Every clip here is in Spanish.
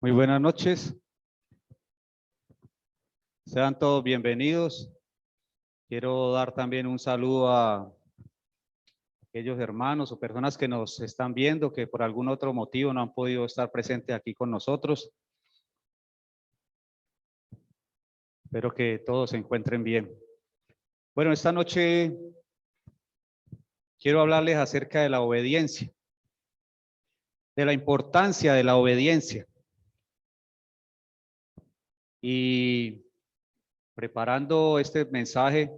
Muy buenas noches. Sean todos bienvenidos. Quiero dar también un saludo a aquellos hermanos o personas que nos están viendo que por algún otro motivo no han podido estar presentes aquí con nosotros. Espero que todos se encuentren bien. Bueno, esta noche quiero hablarles acerca de la obediencia, de la importancia de la obediencia. Y preparando este mensaje,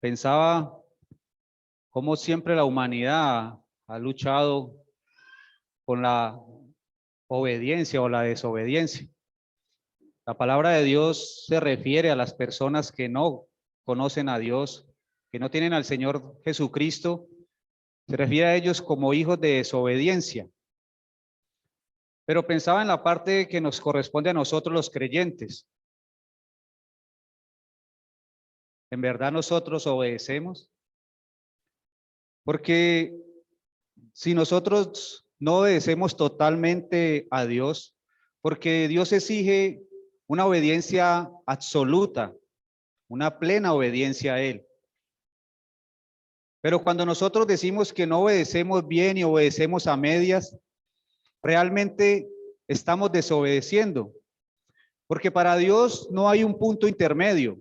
pensaba cómo siempre la humanidad ha luchado con la obediencia o la desobediencia. La palabra de Dios se refiere a las personas que no conocen a Dios, que no tienen al Señor Jesucristo, se refiere a ellos como hijos de desobediencia. Pero pensaba en la parte que nos corresponde a nosotros los creyentes. ¿En verdad nosotros obedecemos? Porque si nosotros no obedecemos totalmente a Dios, porque Dios exige una obediencia absoluta, una plena obediencia a Él. Pero cuando nosotros decimos que no obedecemos bien y obedecemos a medias, realmente estamos desobedeciendo. Porque para Dios no hay un punto intermedio.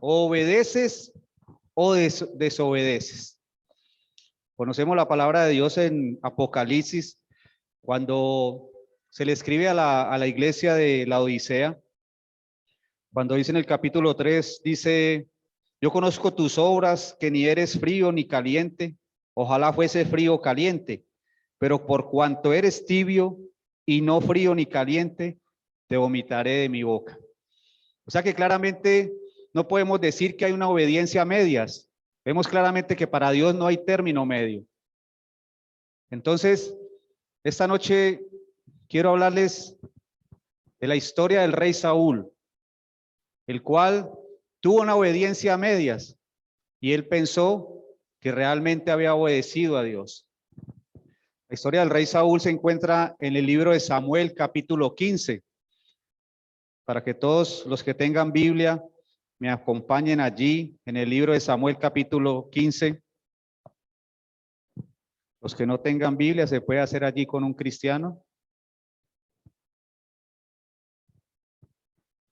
O obedeces o desobedeces. Conocemos la palabra de Dios en Apocalipsis, cuando se le escribe a la iglesia de la Odisea, cuando dice en el capítulo 3, dice: yo conozco tus obras, que ni eres frío ni caliente, ojalá fuese frío o caliente, pero por cuanto eres tibio y no frío ni caliente, te vomitaré de mi boca. O sea que claramente no podemos decir que hay una obediencia a medias. Vemos claramente que para Dios no hay término medio. Entonces, esta noche quiero hablarles de la historia del rey Saúl, el cual tuvo una obediencia a medias y él pensó que realmente había obedecido a Dios. La historia del rey Saúl se encuentra en el libro de Samuel, capítulo 15. Para que todos los que tengan Biblia me acompañen allí en el libro de Samuel, capítulo 15. Los que no tengan Biblia, se puede hacer allí con un cristiano.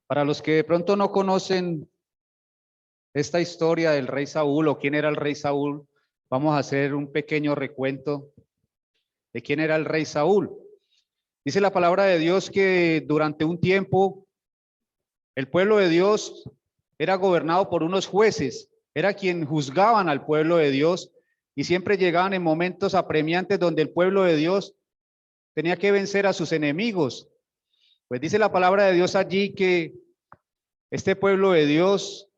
Para los que de pronto no conocen esta historia del rey Saúl o quién era el rey Saúl, vamos a hacer un pequeño recuento de quién era el rey Saúl. Dice la palabra de Dios que durante un tiempo el pueblo de Dios era gobernado por unos jueces, era quien juzgaban al pueblo de Dios y siempre llegaban en momentos apremiantes donde el pueblo de Dios tenía que vencer a sus enemigos. Pues dice la palabra de Dios allí que este pueblo de Dios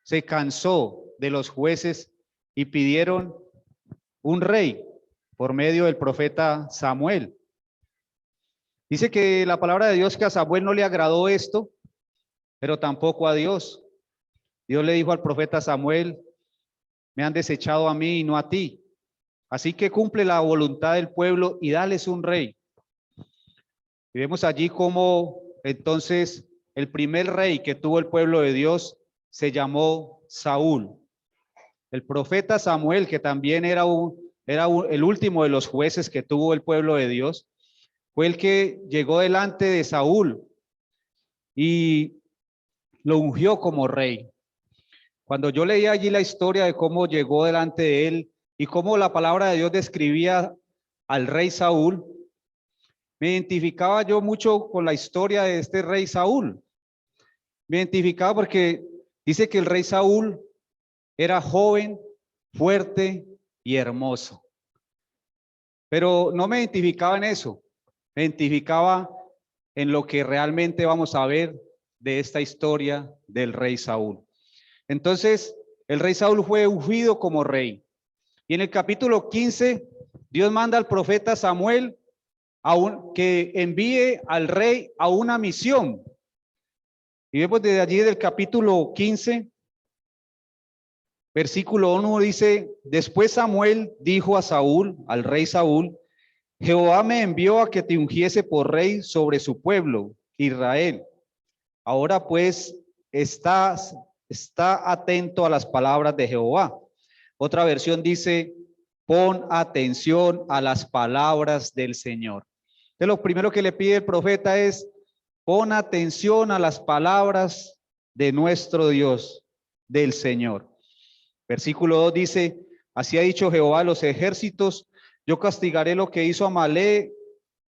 se cansó de los jueces y pidieron un rey por medio del profeta Samuel. Dice que la palabra de Dios que a Samuel no le agradó esto, pero tampoco a Dios. Dios le dijo al profeta Samuel: me han desechado a mí y no a ti. Así que cumple la voluntad del pueblo y dales un rey. Y vemos allí cómo entonces el primer rey que tuvo el pueblo de Dios se llamó Saúl. El profeta Samuel, que también era el último de los jueces que tuvo el pueblo de Dios, fue el que llegó delante de Saúl y lo ungió como rey. Cuando yo leía allí la historia de cómo llegó delante de él y cómo la palabra de Dios describía al rey Saúl, me identificaba yo mucho con la historia de este rey Saúl. Me identificaba porque dice que el rey Saúl era joven, fuerte y hermoso. Pero no me identificaba en eso, me identificaba en lo que realmente vamos a ver de esta historia del rey Saúl. Entonces, el rey Saúl fue ungido como rey. Y en el capítulo 15, Dios manda al profeta Samuel que envíe al rey a una misión. Y vemos desde allí del capítulo 15, versículo 1 dice: después Samuel dijo a Saúl, al rey Saúl, Jehová me envió a que te ungiese por rey sobre su pueblo, Israel. Ahora pues, está atento a las palabras de Jehová. Otra versión dice, pon atención a las palabras del Señor. Entonces, lo primero que le pide el profeta es, pon atención a las palabras de nuestro Dios, del Señor. Versículo 2 dice, así ha dicho Jehová a los ejércitos, yo castigaré lo que hizo Amalek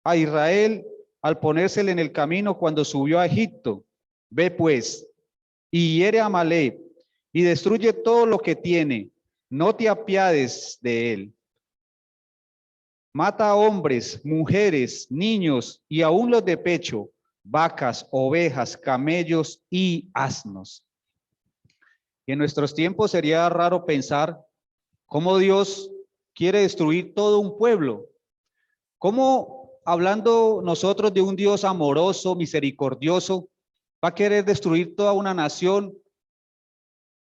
a Israel al ponérsele en el camino cuando subió a Egipto. Ve pues, y hiere a Amalek, y destruye todo lo que tiene, no te apiades de él. Mata a hombres, mujeres, niños, y aún los de pecho, vacas, ovejas, camellos y asnos. Y en nuestros tiempos sería raro pensar cómo Dios quiere destruir todo un pueblo. ¿Cómo, hablando nosotros de un Dios amoroso, misericordioso, va a querer destruir toda una nación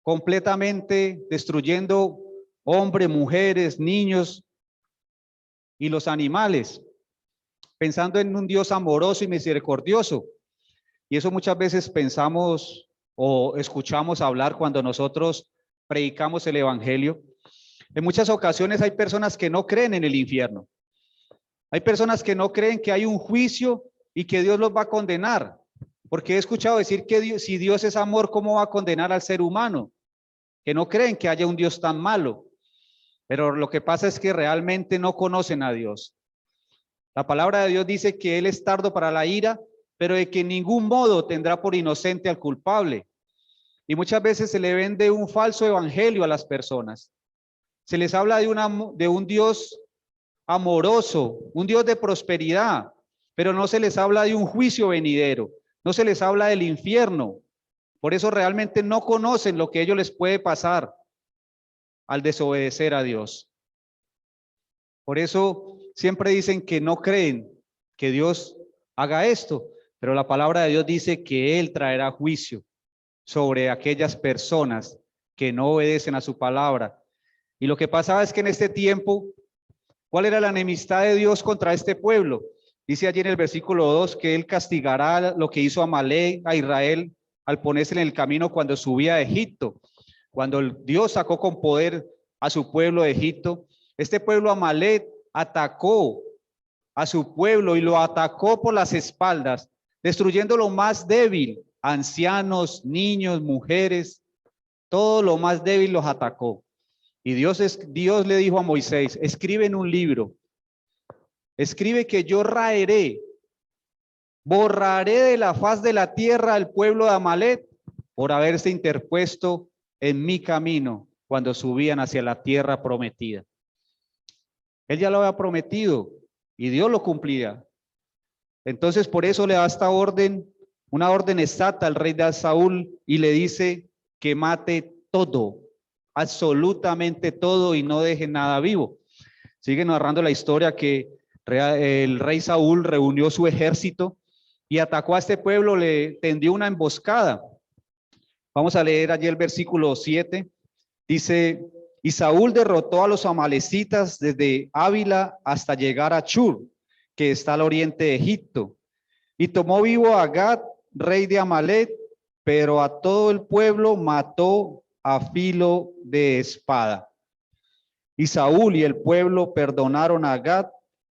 completamente, destruyendo hombres, mujeres, niños y los animales, pensando en un Dios amoroso y misericordioso? Y eso muchas veces pensamos o escuchamos hablar cuando nosotros predicamos el evangelio. En muchas ocasiones hay personas que no creen en el infierno. Hay personas que no creen que hay un juicio y que Dios los va a condenar. Porque he escuchado decir que Dios, si Dios es amor, ¿cómo va a condenar al ser humano? Que no creen que haya un Dios tan malo. Pero lo que pasa es que realmente no conocen a Dios. La palabra de Dios dice que Él es tardo para la ira, pero de que en ningún modo tendrá por inocente al culpable. Y muchas veces se le vende un falso evangelio a las personas. Se les habla de un Dios amoroso, un Dios de prosperidad, pero no se les habla de un juicio venidero, no se les habla del infierno. Por eso realmente no conocen lo que a ellos les puede pasar al desobedecer a Dios. Por eso siempre dicen que no creen que Dios haga esto, pero la palabra de Dios dice que Él traerá juicio sobre aquellas personas que no obedecen a su palabra. Y lo que pasaba es que en este tiempo, ¿cuál era la enemistad de Dios contra este pueblo? Dice allí en el versículo 2 que Él castigará lo que hizo Amalek a Israel al ponerse en el camino cuando subía a Egipto. Cuando Dios sacó con poder a su pueblo de Egipto, este pueblo Amalek atacó a su pueblo y lo atacó por las espaldas, destruyendo lo más débil, ancianos, niños, mujeres, todo lo más débil los atacó. Y Dios le dijo a Moisés, escribe en un libro, escribe que yo raeré, borraré de la faz de la tierra al pueblo de Amalek por haberse interpuesto en mi camino cuando subían hacia la tierra prometida. Él ya lo había prometido y Dios lo cumplía. Entonces por eso le da esta orden, una orden exacta al rey de Saúl y le dice que mate todo, absolutamente todo y no deje nada vivo. Sigue narrando la historia que el rey Saúl reunió su ejército y atacó a este pueblo, le tendió una emboscada. Vamos a leer allí el versículo 7. Dice, y Saúl derrotó a los amalecitas desde Ávila hasta llegar a Chur, que está al oriente de Egipto. Y tomó vivo a Gad, rey de Amalek, pero a todo el pueblo mató a filo de espada. Y Saúl y el pueblo perdonaron a Gad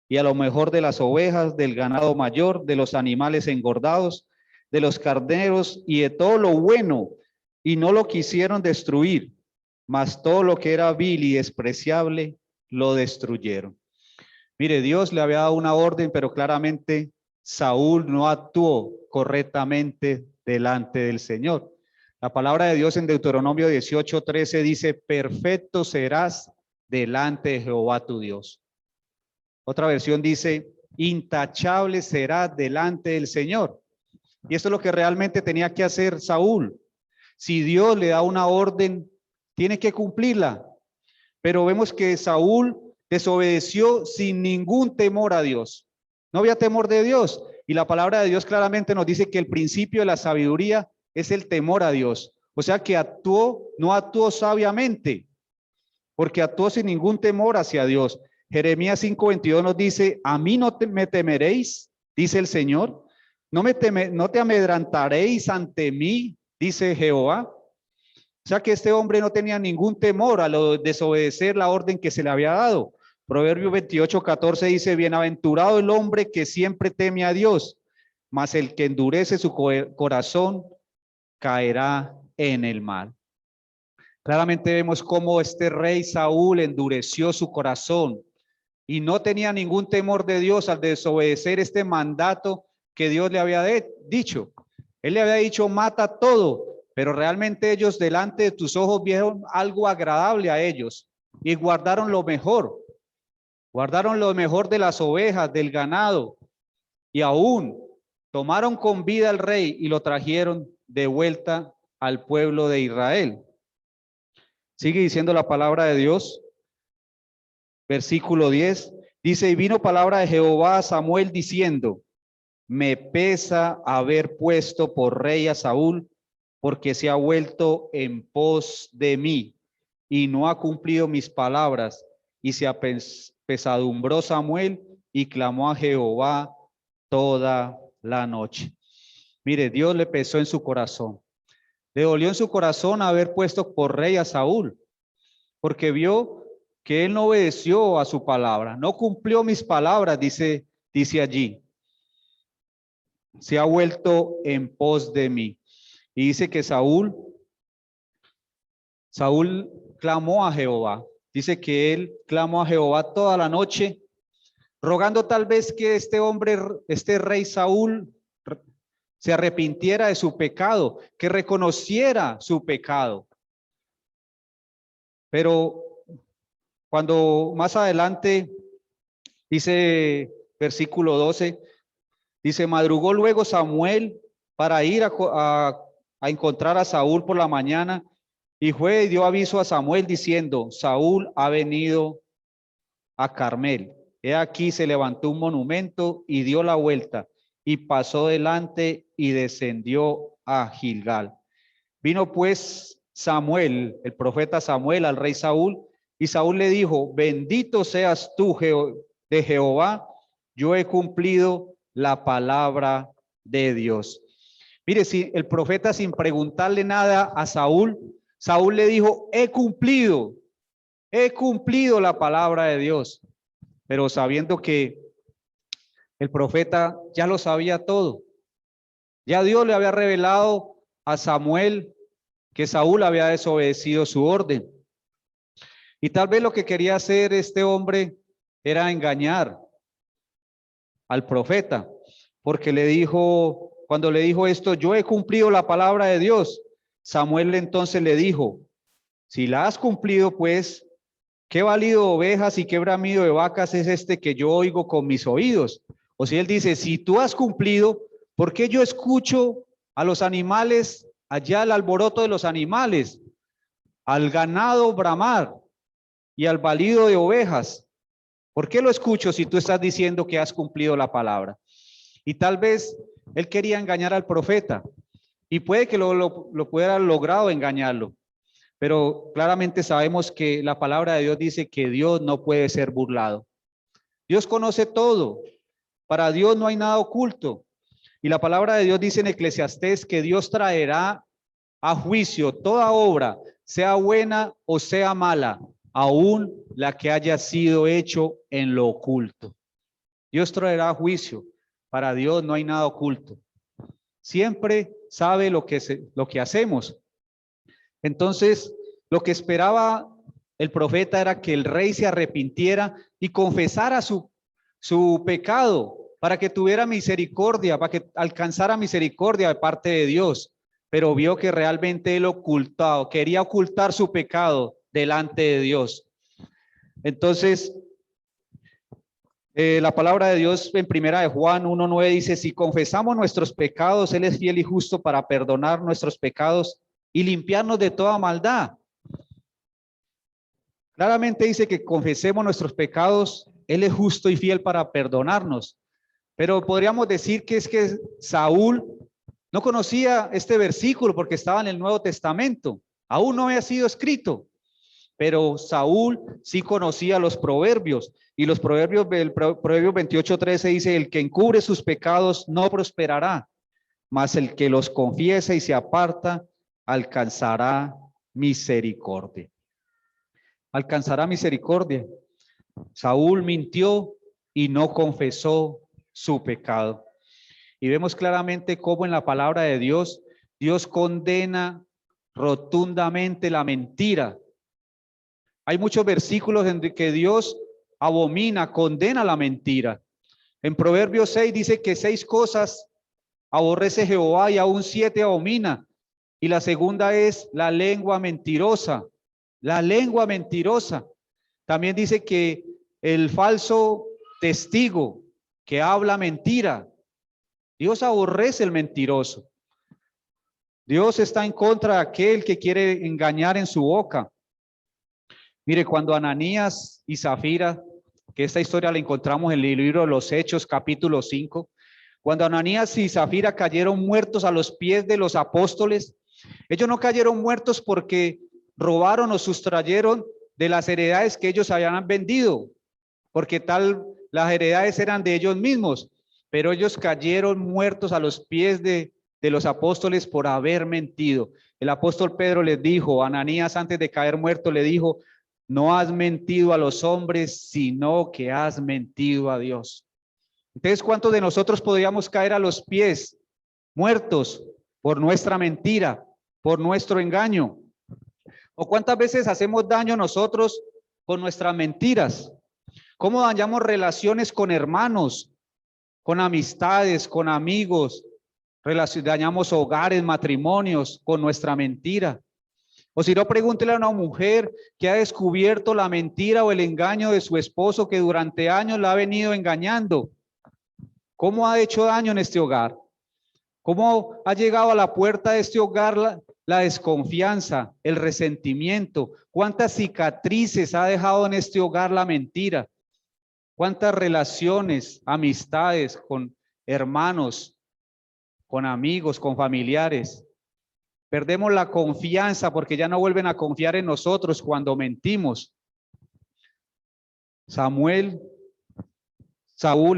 y a lo mejor de las ovejas, del ganado mayor, de los animales engordados, de los carneros y de todo lo bueno, y no lo quisieron destruir, mas todo lo que era vil y despreciable lo destruyeron. Mire, Dios le había dado una orden, pero claramente Saúl no actuó correctamente delante del Señor. La palabra de Dios en Deuteronomio 18:13 dice, perfecto serás delante de Jehová tu Dios. Otra versión dice, intachable serás delante del Señor. Y esto es lo que realmente tenía que hacer Saúl. Si Dios le da una orden, tiene que cumplirla. Pero vemos que Saúl desobedeció sin ningún temor a Dios. No había temor de Dios. Y la palabra de Dios claramente nos dice que el principio de la sabiduría es el temor a Dios. O sea que no actuó sabiamente, porque actuó sin ningún temor hacia Dios. Jeremías 5:22 nos dice, a mí me temeréis, dice el Señor, no te amedrantaréis ante mí, dice Jehová. O sea que este hombre no tenía ningún temor a lo desobedecer la orden que se le había dado. Proverbio 28:14 dice, bienaventurado el hombre que siempre teme a Dios, mas el que endurece su corazón caerá en el mal. Claramente vemos cómo este rey Saúl endureció su corazón y no tenía ningún temor de Dios al desobedecer este mandato que Dios le había dicho. Él le había dicho, mata todo, pero realmente ellos delante de tus ojos vieron algo agradable a ellos y guardaron lo mejor de las ovejas, del ganado, y aún tomaron con vida al rey y lo trajeron de vuelta al pueblo de Israel. Sigue diciendo la palabra de Dios, versículo 10, dice, y vino palabra de Jehová a Samuel diciendo, me pesa haber puesto por rey a Saúl, porque se ha vuelto en pos de mí y no ha cumplido mis palabras. Y se apesadumbró Samuel y clamó a Jehová toda la noche. Mire, Dios le pesó en su corazón. Le dolió en su corazón haber puesto por rey a Saúl, porque vio que él no obedeció a su palabra, no cumplió mis palabras, dice allí. Se ha vuelto en pos de mí. Y dice que Saúl clamó a Jehová. Dice que él clamó a Jehová toda la noche, rogando tal vez que este hombre, este rey Saúl, se arrepintiera de su pecado, que reconociera su pecado. Pero cuando más adelante, dice versículo 12, dice, madrugó luego Samuel para ir a encontrar a Saúl por la mañana, y fue y dio aviso a Samuel diciendo, Saúl ha venido a Carmel. He aquí se levantó un monumento y dio la vuelta y pasó delante y descendió a Gilgal. Vino pues Samuel, el profeta Samuel, al rey Saúl, y Saúl le dijo, bendito seas tú de Jehová, yo he cumplido la palabra de Dios. Mire, si el profeta, sin preguntarle nada a Saúl, Saúl le dijo, he cumplido la palabra de Dios, pero sabiendo que el profeta ya lo sabía todo. Ya Dios le había revelado a Samuel que Saúl había desobedecido su orden. Y tal vez lo que quería hacer este hombre era engañar al profeta, porque le dijo, cuando le dijo esto, yo he cumplido la palabra de Dios. Samuel entonces le dijo, si la has cumplido, pues, ¿qué valido ovejas y qué bramido de vacas es este que yo oigo con mis oídos? O si él dice, si tú has cumplido, ¿por qué yo escucho a los animales, allá el alboroto de los animales, al ganado bramar y al balido de ovejas? ¿Por qué lo escucho si tú estás diciendo que has cumplido la palabra? Y tal vez él quería engañar al profeta y puede que lo pudiera logrado engañarlo. Pero claramente sabemos que la palabra de Dios dice que Dios no puede ser burlado. Dios conoce todo. Para Dios no hay nada oculto. Y la palabra de Dios dice en Eclesiastés que Dios traerá a juicio toda obra, sea buena o sea mala, aún la que haya sido hecho en lo oculto. Dios traerá a juicio. Para Dios no hay nada oculto. Siempre sabe lo que hacemos. Entonces, lo que esperaba el profeta era que el rey se arrepintiera y confesara su pecado para que tuviera misericordia, para que alcanzara misericordia de parte de Dios. Pero vio que realmente él quería ocultar su pecado delante de Dios. Entonces, la palabra de Dios en primera de Juan 1:9 dice, si confesamos nuestros pecados, Él es fiel y justo para perdonar nuestros pecados y limpiarnos de toda maldad. Claramente dice que confesemos nuestros pecados, Él es justo y fiel para perdonarnos. Pero podríamos decir que es que Saúl no conocía este versículo porque estaba en el Nuevo Testamento, aún no había sido escrito. Pero Saúl sí conocía los proverbios, y los proverbios, el proverbio 28:13 dice: el que encubre sus pecados no prosperará, mas el que los confiesa y se aparta alcanzará misericordia. Alcanzará misericordia. Saúl mintió y no confesó su pecado. Y vemos claramente cómo en la palabra de Dios, Dios condena rotundamente la mentira. Hay muchos versículos en que Dios abomina, condena la mentira. En Proverbios 6 dice que 6 cosas aborrece Jehová y aún 7 abomina. Y la segunda es la lengua mentirosa. La lengua mentirosa. También dice que el falso testigo que habla mentira. Dios aborrece el mentiroso. Dios está en contra de aquel que quiere engañar en su boca. Mire, cuando Ananías y Zafira, que esta historia la encontramos en el libro de los Hechos, capítulo 5, cuando Ananías y Zafira cayeron muertos a los pies de los apóstoles, ellos no cayeron muertos porque robaron o sustrayeron de las heredades que ellos habían vendido, porque las heredades eran de ellos mismos, pero ellos cayeron muertos a los pies de los apóstoles por haber mentido. El apóstol Pedro les dijo, Ananías antes de caer muerto le dijo: no has mentido a los hombres, sino que has mentido a Dios. Entonces, ¿cuántos de nosotros podríamos caer a los pies muertos por nuestra mentira, por nuestro engaño? ¿O cuántas veces hacemos daño nosotros con nuestras mentiras? ¿Cómo dañamos relaciones con hermanos, con amistades, con amigos? Dañamos hogares, matrimonios con nuestra mentira. O si no, pregúntele a una mujer que ha descubierto la mentira o el engaño de su esposo, que durante años la ha venido engañando. ¿Cómo ha hecho daño en este hogar? ¿Cómo ha llegado a la puerta de este hogar la desconfianza, el resentimiento? ¿Cuántas cicatrices ha dejado en este hogar la mentira? ¿Cuántas relaciones, amistades con hermanos, con amigos, con familiares? Perdemos la confianza porque ya no vuelven a confiar en nosotros cuando mentimos. Saúl,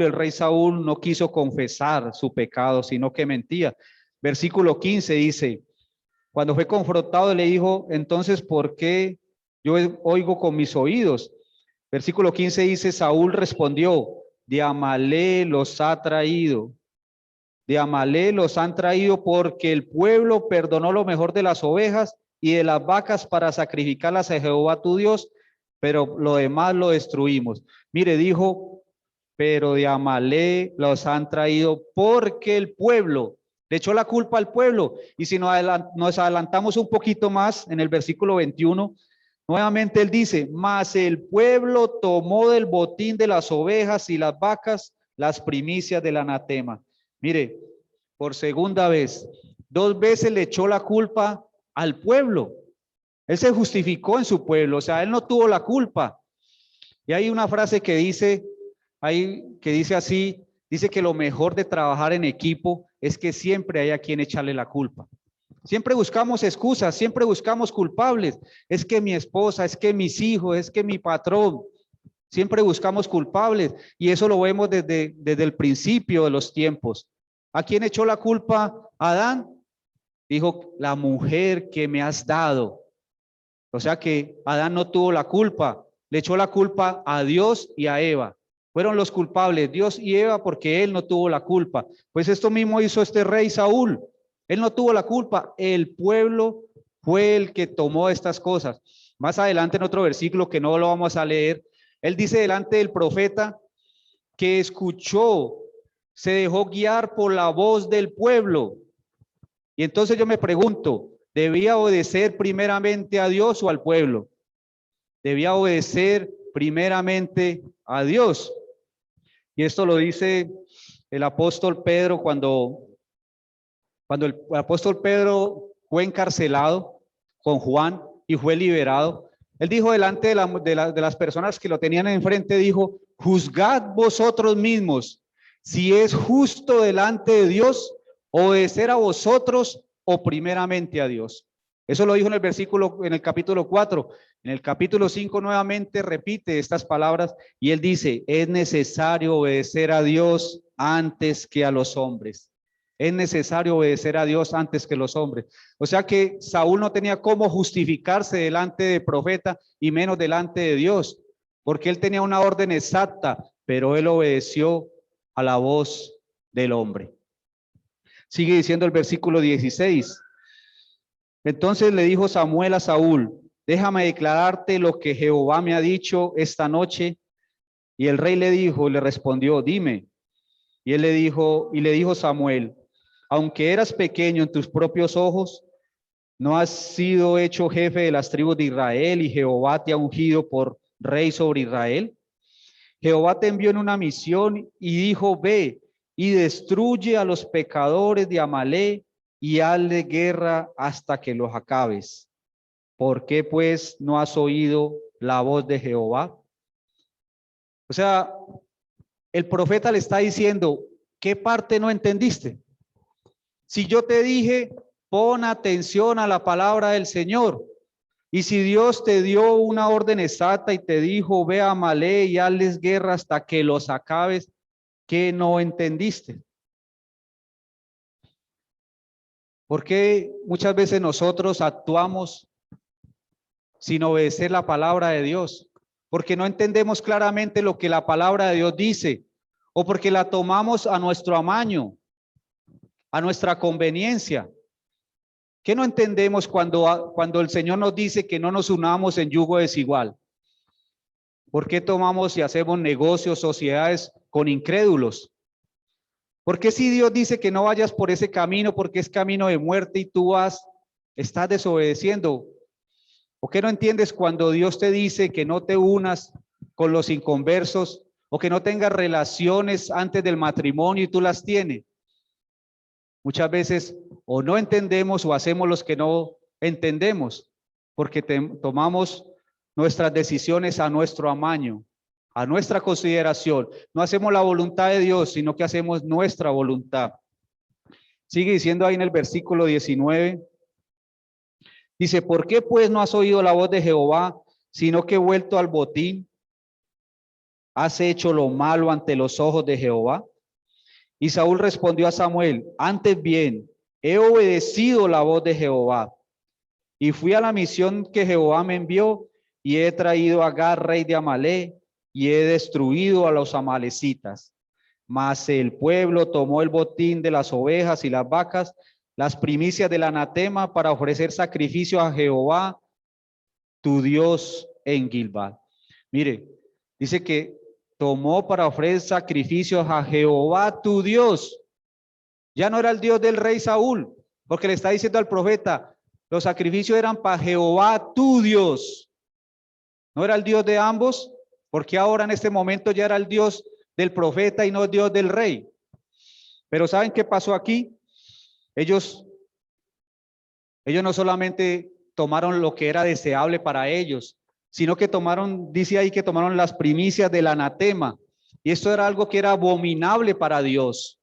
el rey Saúl, no quiso confesar su pecado, sino que mentía. Versículo 15 dice: cuando fue confrontado le dijo, entonces, ¿por qué yo oigo con mis oídos? Versículo 15 dice: Saúl respondió, de Amalé los ha traído. De Amalé los han traído porque el pueblo perdonó lo mejor de las ovejas y de las vacas para sacrificarlas a Jehová tu Dios, pero lo demás lo destruimos. Mire, dijo, pero de Amalé los han traído porque el pueblo le echó la culpa al pueblo. Y si nos adelantamos un poquito más en el versículo 21, nuevamente él dice, mas el pueblo tomó del botín de las ovejas y las vacas las primicias del anatema. Mire, por segunda vez, 2 veces le echó la culpa al pueblo. Él se justificó en su pueblo, o sea, él no tuvo la culpa. Y hay una frase que dice así, dice que lo mejor de trabajar en equipo es que siempre hay a quien echarle la culpa. Siempre buscamos excusas, siempre buscamos culpables. Es que mi esposa, es que mis hijos, es que mi patrón. Siempre buscamos culpables y eso lo vemos desde el principio de los tiempos. ¿A quién echó la culpa Adán? Dijo, la mujer que me has dado. O sea que Adán no tuvo la culpa, le echó la culpa a Dios y a Eva. Fueron los culpables, Dios y Eva, porque él no tuvo la culpa. Pues esto mismo hizo este rey Saúl. Él no tuvo la culpa, el pueblo fue el que tomó estas cosas. Más adelante en otro versículo que no lo vamos a leer, él dice delante del profeta que escuchó, se dejó guiar por la voz del pueblo. Y entonces yo me pregunto, ¿debía obedecer primeramente a Dios o al pueblo? Debía obedecer primeramente a Dios. Y esto lo dice el apóstol Pedro cuando el apóstol Pedro fue encarcelado con Juan y fue liberado. Él dijo delante de las personas que lo tenían enfrente, dijo, juzgad vosotros mismos si es justo delante de Dios obedecer a vosotros o primeramente a Dios. Eso lo dijo en el capítulo 4. En el capítulo 5 nuevamente repite estas palabras y él dice, es necesario obedecer a Dios antes que a los hombres. Es necesario obedecer a Dios antes que los hombres. O sea que Saúl no tenía cómo justificarse delante del profeta y menos delante de Dios, porque él tenía una orden exacta, pero él obedeció a la voz del hombre. Sigue diciendo el versículo 16. Entonces le dijo Samuel a Saúl, déjame declararte lo que Jehová me ha dicho esta noche. Y el rey le respondió, dime. Y él le dijo Samuel, aunque eras pequeño en tus propios ojos, no has sido hecho jefe de las tribus de Israel y Jehová te ha ungido por rey sobre Israel. Jehová te envió en una misión y dijo, ve y destruye a los pecadores de Amalek y hazle guerra hasta que los acabes. ¿Por qué pues no has oído la voz de Jehová? O sea, el profeta le está diciendo, ¿qué parte no entendiste? Si yo te dije, pon atención a la palabra del Señor. Y si Dios te dio una orden exacta y te dijo, ve a Amalek y hazles guerra hasta que los acabes, ¿qué no entendiste? Porque muchas veces nosotros actuamos sin obedecer la palabra de Dios, porque no entendemos claramente lo que la palabra de Dios dice, o porque la tomamos a nuestro amaño, a nuestra conveniencia. ¿Qué no entendemos cuando el Señor nos dice que no nos unamos en yugo desigual? ¿Por qué tomamos y hacemos negocios, sociedades con incrédulos? ¿Por qué si Dios dice que no vayas por ese camino porque es camino de muerte y tú estás desobedeciendo? ¿O qué no entiendes cuando Dios te dice que no te unas con los inconversos o que no tengas relaciones antes del matrimonio y tú las tienes? Muchas veces o no entendemos o hacemos los que no entendemos porque tomamos nuestras decisiones a nuestro amaño, a nuestra consideración. No hacemos la voluntad de Dios, sino que hacemos nuestra voluntad. Sigue diciendo ahí en el versículo 19. Dice, ¿por qué pues no has oído la voz de Jehová, sino que vuelto al botín, has hecho lo malo ante los ojos de Jehová? Y Saúl respondió a Samuel, antes bien, he obedecido la voz de Jehová y fui a la misión que Jehová me envió y he traído a Agag, rey de Amalek, y he destruido a los amalecitas. Mas el pueblo tomó el botín de las ovejas y las vacas, las primicias del anatema, para ofrecer sacrificio a Jehová, tu Dios, en Gilgal. Mire, dice que tomó para ofrecer sacrificios a Jehová, tu Dios. Ya no era el Dios del rey Saúl, porque le está diciendo al profeta, los sacrificios eran para Jehová, tu Dios. No era el Dios de ambos, porque ahora en este momento ya era el Dios del profeta y no el Dios del rey. Pero ¿saben qué pasó aquí? Ellos no solamente tomaron lo que era deseable para ellos, sino que tomaron, dice ahí que tomaron las primicias del anatema. Y esto era algo que era abominable para Dios.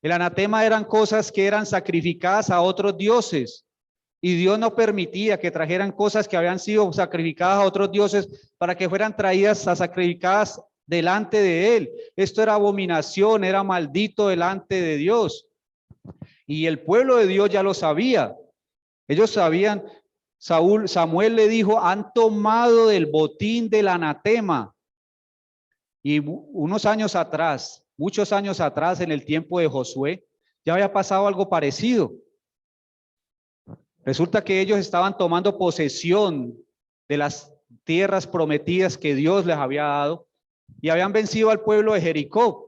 El anatema eran cosas que eran sacrificadas a otros dioses. Y Dios no permitía que trajeran cosas que habían sido sacrificadas a otros dioses para que fueran traídas a sacrificadas delante de él. Esto era abominación, era maldito delante de Dios. Y el pueblo de Dios ya lo sabía. Ellos sabían, Samuel le dijo, han tomado del botín del anatema. Y unos años atrás, muchos años atrás, en el tiempo de Josué, ya había pasado algo parecido. Resulta que ellos estaban tomando posesión de las tierras prometidas que Dios les había dado y habían vencido al pueblo de Jericó,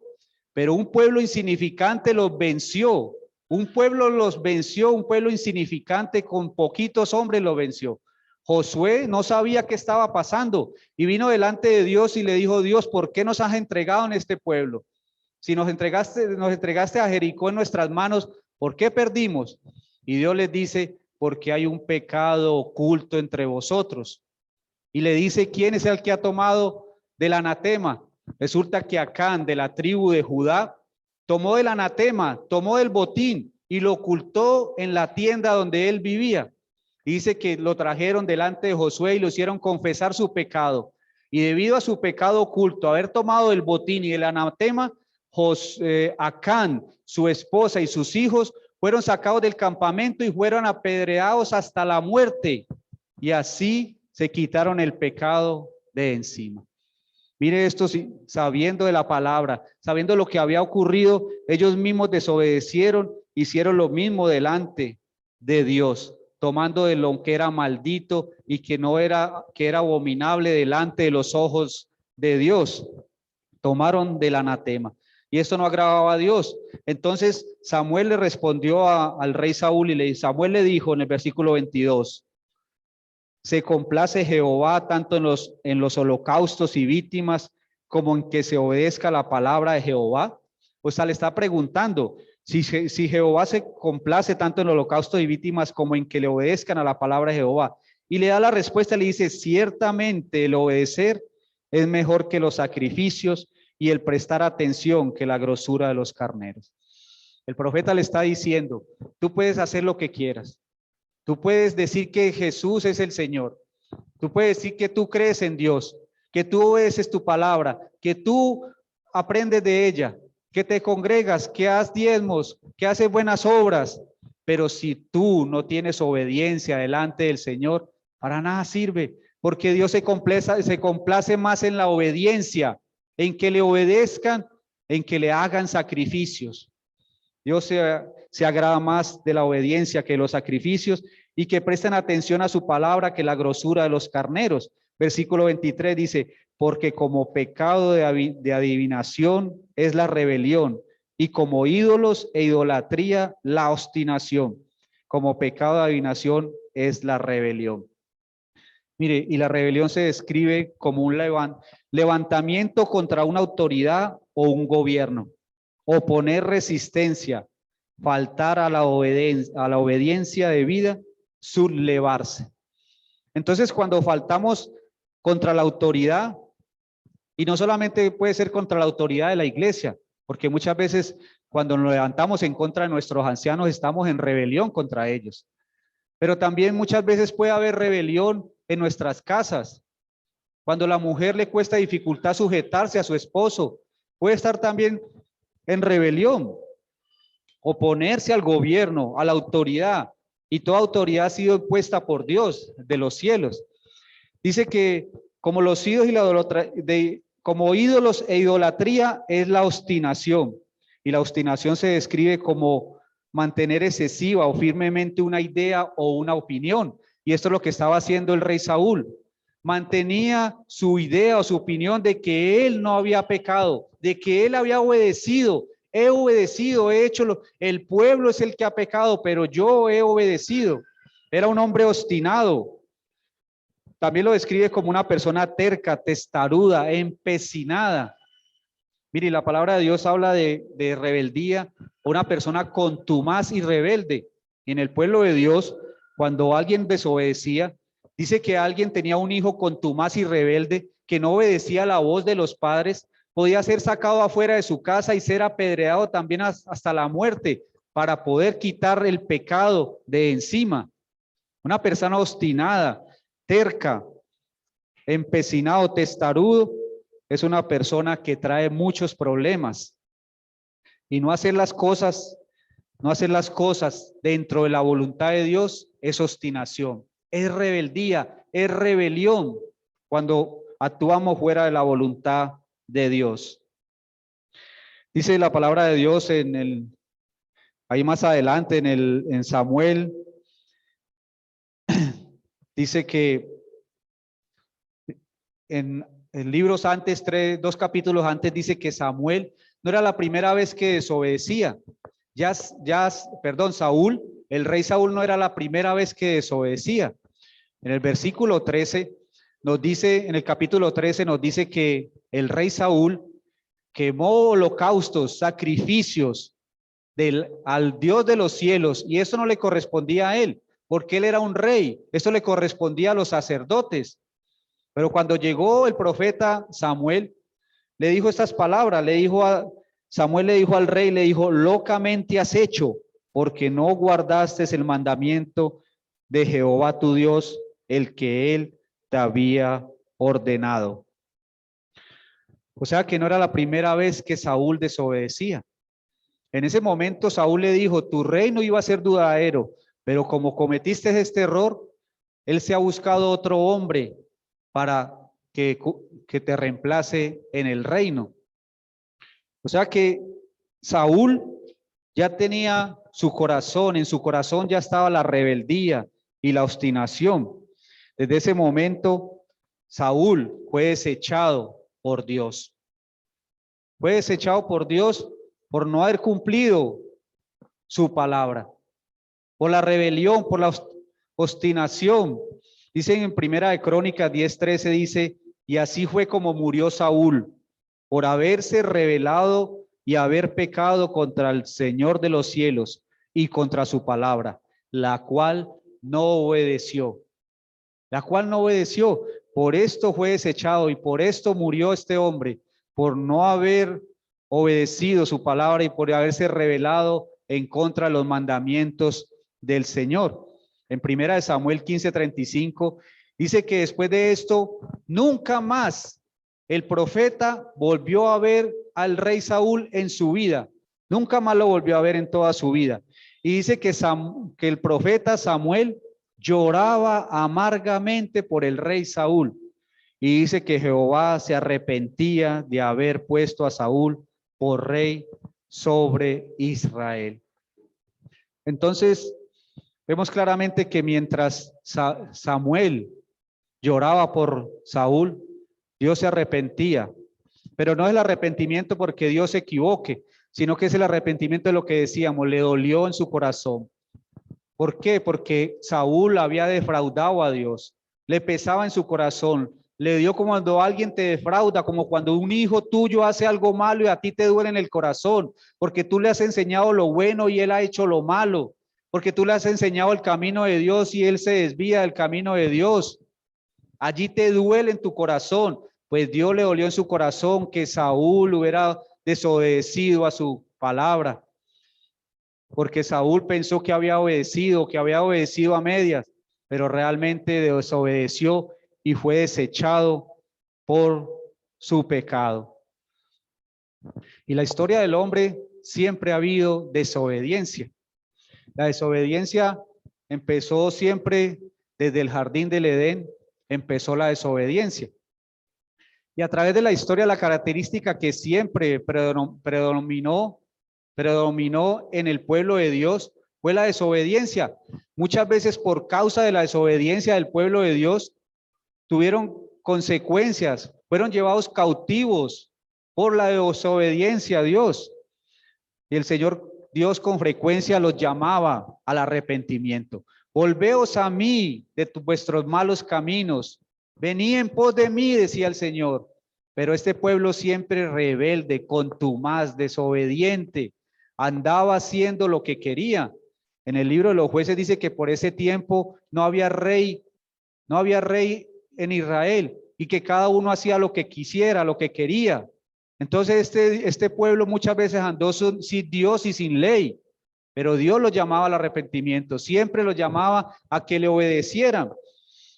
pero un pueblo insignificante los venció. Un pueblo los venció, un pueblo insignificante con poquitos hombres los venció. Josué no sabía qué estaba pasando y vino delante de Dios y le dijo, Dios, ¿por qué nos has entregado en este pueblo? Si nos entregaste a Jericó en nuestras manos, ¿por qué perdimos? Y Dios les dice, porque hay un pecado oculto entre vosotros. Y le dice, ¿quién es el que ha tomado del anatema? Resulta que Acán, de la tribu de Judá, tomó del anatema, tomó del botín y lo ocultó en la tienda donde él vivía. Dice que lo trajeron delante de Josué y lo hicieron confesar su pecado. Y debido a su pecado oculto, haber tomado el botín y el anatema, Acán, su esposa y sus hijos fueron sacados del campamento y fueron apedreados hasta la muerte. Y así se quitaron el pecado de encima. Mire esto, sabiendo de la palabra, sabiendo lo que había ocurrido, ellos mismos desobedecieron, hicieron lo mismo delante de Dios, tomando de lo que era maldito y que era abominable delante de los ojos de Dios. Tomaron del anatema. Y esto no agradaba a Dios. Entonces Samuel le respondió al rey Saúl y Samuel le dijo en el versículo 22, se complace Jehová tanto en los holocaustos y víctimas como en que se obedezca la palabra de Jehová. O sea, le está preguntando si Jehová se complace tanto en holocaustos y víctimas como en que le obedezcan a la palabra de Jehová. Y le da la respuesta, le dice, ciertamente el obedecer es mejor que los sacrificios y el prestar atención que la grosura de los carneros. El profeta le está diciendo, tú puedes hacer lo que quieras. Tú puedes decir que Jesús es el Señor. Tú puedes decir que tú crees en Dios, que tú obedeces tu palabra, que tú aprendes de ella, que te congregas, que haces diezmos, que haces buenas obras. Pero si tú no tienes obediencia delante del Señor, para nada sirve, porque Dios se complace más en la obediencia, en que le obedezcan, en que le hagan sacrificios. Dios se agrada más de la obediencia que los sacrificios y que presten atención a su palabra que la grosura de los carneros. Versículo 23 dice, porque como pecado de adivinación es la rebelión y como ídolos e idolatría la obstinación. Como pecado de adivinación es la rebelión. Mire, y la rebelión se describe como un levantamiento contra una autoridad o un gobierno. Oponer resistencia, faltar a la obediencia debida, sublevarse. Entonces, cuando faltamos contra la autoridad, y no solamente puede ser contra la autoridad de la iglesia, porque muchas veces cuando nos levantamos en contra de nuestros ancianos, estamos en rebelión contra ellos. Pero también muchas veces puede haber rebelión en nuestras casas. Cuando a la mujer le cuesta dificultad sujetarse a su esposo, puede estar también en rebelión, oponerse al gobierno, a la autoridad, y toda autoridad ha sido impuesta por Dios de los cielos. Dice que como los ídolos como ídolos e idolatría es la obstinación, y la obstinación se describe como mantener excesiva o firmemente una idea o una opinión, y esto es lo que estaba haciendo el rey Saúl. Mantenía su idea o su opinión de que él no había pecado, de que él había obedecido. He obedecido, he hecho el pueblo es el que ha pecado, pero yo he obedecido. Era un hombre obstinado. También lo describe como una persona terca, testaruda, empecinada. Mire, la palabra de Dios habla de rebeldía, una persona contumaz y rebelde. En el pueblo de Dios, cuando alguien desobedecía, dice que alguien tenía un hijo contumaz y rebelde que no obedecía la voz de los padres, podía ser sacado afuera de su casa y ser apedreado también hasta la muerte para poder quitar el pecado de encima. Una persona obstinada, terca, empecinado, testarudo, es una persona que trae muchos problemas. Y no hacer las cosas dentro de la voluntad de Dios es obstinación, es rebeldía, es rebelión cuando actuamos fuera de la voluntad de Dios. Dice la palabra de Dios ahí más adelante en Samuel, dice que en libros antes, 2 capítulos antes, dice que Samuel no era la primera vez que desobedecía. Saúl, el rey Saúl no era la primera vez que desobedecía. En el versículo 13 nos dice, en el capítulo 13 nos dice que el rey Saúl quemó holocaustos, sacrificios al Dios de los cielos, y eso no le correspondía a él, porque él era un rey, eso le correspondía a los sacerdotes. Pero cuando llegó el profeta Samuel, le dijo estas palabras, Samuel le dijo al rey, le dijo, locamente has hecho, porque no guardaste el mandamiento de Jehová tu Dios, el que él te había ordenado. O sea que no era la primera vez que Saúl desobedecía. En ese momento Saúl le dijo, tu reino iba a ser duradero, pero como cometiste este error, él se ha buscado otro hombre para que te reemplace en el reino. O sea que Saúl ya tenía su corazón, en su corazón ya estaba la rebeldía y la obstinación. Desde ese momento, Saúl fue desechado por Dios. Fue desechado por Dios por no haber cumplido su palabra, por la rebelión, por la obstinación. Dicen en Primera de Crónicas 10:13, dice, y así fue como murió Saúl, por haberse rebelado y haber pecado contra el Señor de los cielos y contra su palabra, la cual no obedeció. La cual no obedeció. Por esto fue desechado y por esto murió este hombre, por no haber obedecido su palabra y por haberse rebelado en contra de los mandamientos del Señor. En Primera de Samuel 15:35 dice que después de esto nunca más el profeta volvió a ver al rey Saúl en su vida. Nunca más lo volvió a ver en toda su vida. Y dice que el profeta Samuel lloraba amargamente por el rey Saúl. Y dice que Jehová se arrepentía de haber puesto a Saúl por rey sobre Israel. Entonces, vemos claramente que mientras Samuel lloraba por Saúl, Dios se arrepentía. Pero no es el arrepentimiento porque Dios se equivoque, sino que es el arrepentimiento de lo que decíamos, le dolió en su corazón. ¿Por qué? Porque Saúl había defraudado a Dios, le pesaba en su corazón, le dio como cuando alguien te defrauda, como cuando un hijo tuyo hace algo malo y a ti te duele en el corazón, porque tú le has enseñado lo bueno y él ha hecho lo malo, porque tú le has enseñado el camino de Dios y él se desvía del camino de Dios. Allí te duele en tu corazón, pues Dios le dolió en su corazón que Saúl hubiera desobedecido a su palabra. Porque Saúl pensó que había obedecido a medias, pero realmente desobedeció y fue desechado por su pecado. Y la historia del hombre siempre ha habido desobediencia. La desobediencia empezó siempre desde el jardín del Edén, empezó la desobediencia. Y a través de la historia, la característica que siempre predominó en el pueblo de Dios fue la desobediencia. Muchas veces por causa de la desobediencia del pueblo de Dios tuvieron consecuencias, fueron llevados cautivos por la desobediencia a Dios. Y el Señor Dios con frecuencia los llamaba al arrepentimiento. Volveos a mí de vuestros malos caminos. Venid en pos de mí, decía el Señor. Pero este pueblo siempre rebelde, contumaz, desobediente, andaba haciendo lo que quería. En el libro de los Jueces dice que por ese tiempo no había rey en Israel y que cada uno hacía lo que quisiera, lo que quería. Entonces este pueblo muchas veces andó sin Dios y sin ley, pero Dios los llamaba al arrepentimiento, siempre los llamaba a que le obedecieran.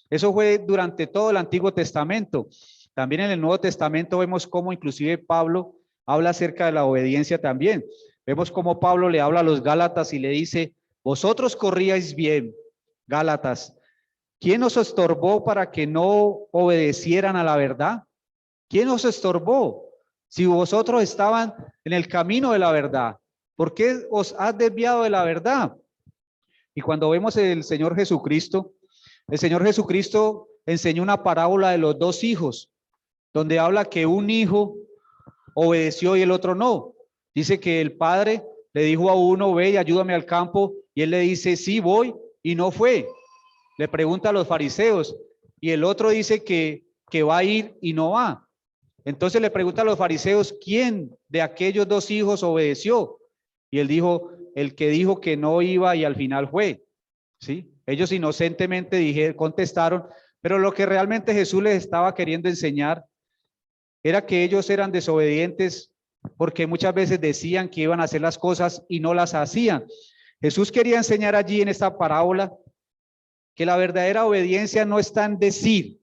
Eso fue durante todo el Antiguo Testamento. También en el Nuevo Testamento vemos cómo inclusive Pablo habla acerca de la obediencia también. Vemos cómo Pablo le habla a los Gálatas y le dice, vosotros corríais bien, Gálatas. ¿Quién os estorbó para que no obedecieran a la verdad? ¿Quién os estorbó? Si vosotros estaban en el camino de la verdad, ¿por qué os has desviado de la verdad? Y cuando vemos el Señor Jesucristo enseñó una parábola de los dos hijos, donde habla que un hijo obedeció y el otro no. Dice que el padre le dijo a uno, ve y ayúdame al campo, y él le dice, sí voy, y no fue. Le pregunta a los fariseos, y el otro dice que va a ir y no va. Entonces le pregunta a los fariseos, ¿quién de aquellos dos hijos obedeció? Y él dijo, el que dijo que no iba y al final fue. ¿Sí? Ellos inocentemente contestaron, pero lo que realmente Jesús les estaba queriendo enseñar era que ellos eran desobedientes porque muchas veces decían que iban a hacer las cosas y no las hacían. Jesús quería enseñar allí en esta parábola que la verdadera obediencia no está en decir,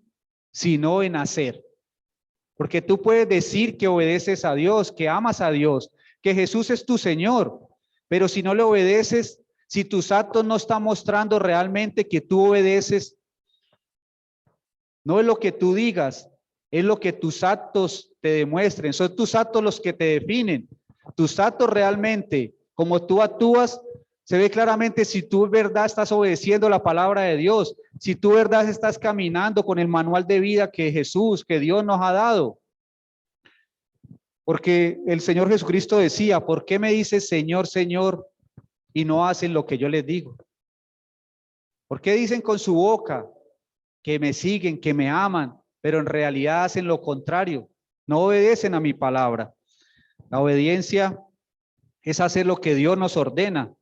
sino en hacer. Porque tú puedes decir que obedeces a Dios, que amas a Dios, que Jesús es tu Señor, pero si no le obedeces, si tus actos no están mostrando realmente que tú obedeces, no es lo que tú digas, es lo que tus actos te demuestren. Son tus actos los que te definen. Tus actos realmente, como tú actúas, se ve claramente si tú en verdad estás obedeciendo la palabra de Dios, si tú en verdad estás caminando con el manual de vida que Jesús, que Dios nos ha dado. Porque el Señor Jesucristo decía, ¿por qué me dices Señor, Señor, y no hacen lo que yo les digo? ¿Por qué dicen con su boca que me siguen, que me aman, pero en realidad hacen lo contrario? No obedecen a mi palabra. La obediencia es hacer lo que Dios nos ordena.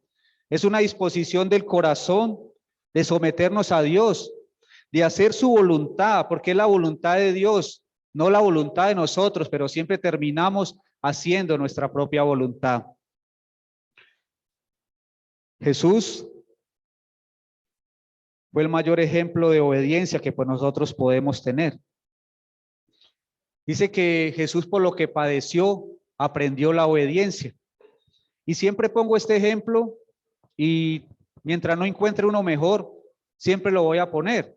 Es una disposición del corazón de someternos a Dios, de hacer su voluntad, porque es la voluntad de Dios, no la voluntad de nosotros, pero siempre terminamos haciendo nuestra propia voluntad. Jesús fue el mayor ejemplo de obediencia que pues nosotros podemos tener. Dice que Jesús, por lo que padeció, aprendió la obediencia. Y siempre pongo este ejemplo y mientras no encuentre uno mejor, siempre lo voy a poner.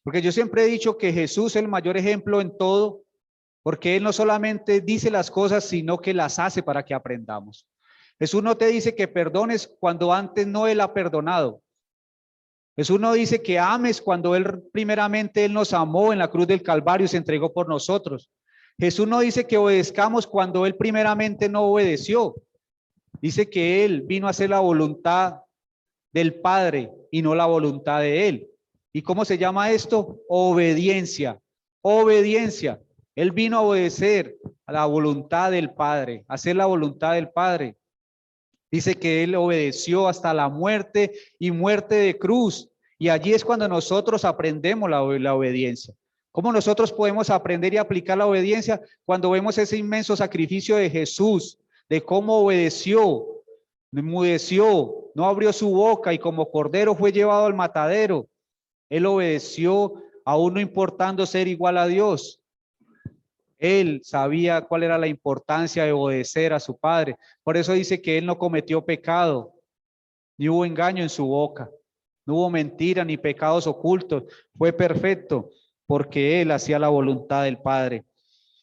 Porque yo siempre he dicho que Jesús es el mayor ejemplo en todo, porque Él no solamente dice las cosas, sino que las hace para que aprendamos. Jesús no te dice que perdones cuando antes no Él ha perdonado. Jesús no dice que ames cuando primeramente Él nos amó en la cruz del Calvario y se entregó por nosotros. Jesús no dice que obedezcamos cuando Él primeramente no obedeció. Dice que Él vino a hacer la voluntad del Padre y no la voluntad de Él. ¿Y cómo se llama esto? Obediencia. Obediencia. Él vino a obedecer a la voluntad del Padre, a hacer la voluntad del Padre. Dice que Él obedeció hasta la muerte y muerte de cruz. Y allí es cuando nosotros aprendemos la obediencia. ¿Cómo nosotros podemos aprender y aplicar la obediencia? Cuando vemos ese inmenso sacrificio de Jesús, de cómo obedeció, enmudeció, no abrió su boca y como cordero fue llevado al matadero. Él obedeció aún no importando ser igual a Dios. Él sabía cuál era la importancia de obedecer a su Padre. Por eso dice que Él no cometió pecado, ni hubo engaño en su boca, no hubo mentira ni pecados ocultos. Fue perfecto porque Él hacía la voluntad del Padre.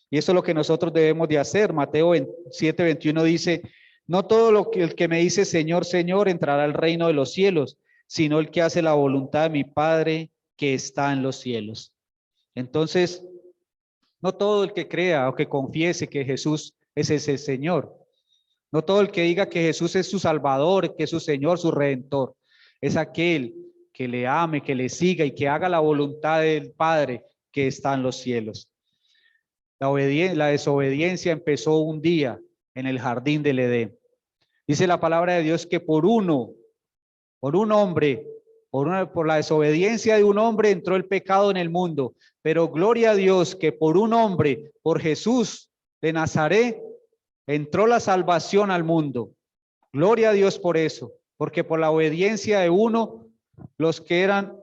Y eso es lo que nosotros debemos de hacer. Mateo 7:21 dice, no todo el que me dice Señor, Señor entrará al reino de los cielos, sino el que hace la voluntad de mi Padre que está en los cielos. Entonces, no todo el que crea o que confiese que Jesús es ese Señor, no todo el que diga que Jesús es su Salvador, que es su Señor, su Redentor, es aquel que le ame, que le siga y que haga la voluntad del Padre que está en los cielos. La desobediencia empezó un día en el jardín del Edén. Dice la palabra de Dios que por un hombre, por la desobediencia de un hombre entró el pecado en el mundo, pero gloria a Dios que por un hombre, por Jesús de Nazaret, entró la salvación al mundo. Gloria a Dios por eso, porque por la obediencia de uno, los que eran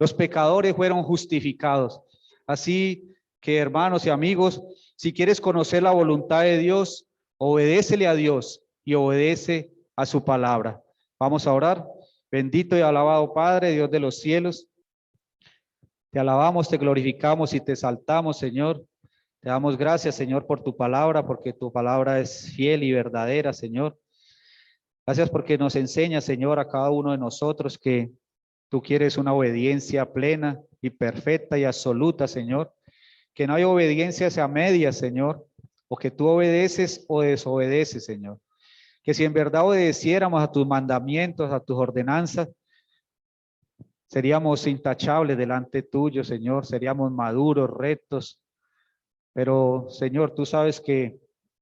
los pecadores fueron justificados. Así que, hermanos y amigos, si quieres conocer la voluntad de Dios, obedécele a Dios y obedece a su palabra. Vamos a orar. Bendito y alabado Padre, Dios de los cielos. Te alabamos, te glorificamos y te exaltamos, Señor. Te damos gracias, Señor, por tu palabra, porque tu palabra es fiel y verdadera, Señor. Gracias porque nos enseña, Señor, a cada uno de nosotros que tú quieres una obediencia plena y perfecta y absoluta, Señor. Que no hay obediencia hacia medias, Señor, o que tú obedeces o desobedeces, Señor. Que si en verdad obedeciéramos a tus mandamientos, a tus ordenanzas, seríamos intachables delante tuyo, Señor. Seríamos maduros, rectos. Pero, Señor, tú sabes que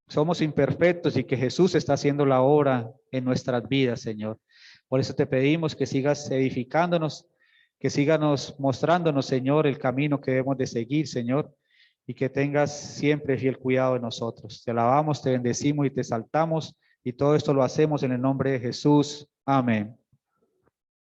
somos imperfectos y que Jesús está haciendo la obra en nuestras vidas, Señor. Por eso te pedimos que sigas edificándonos, que sigas mostrándonos, Señor, el camino que debemos de seguir, Señor, y que tengas siempre fiel cuidado de nosotros. Te alabamos, te bendecimos y te exaltamos, y todo esto lo hacemos en el nombre de Jesús. Amén.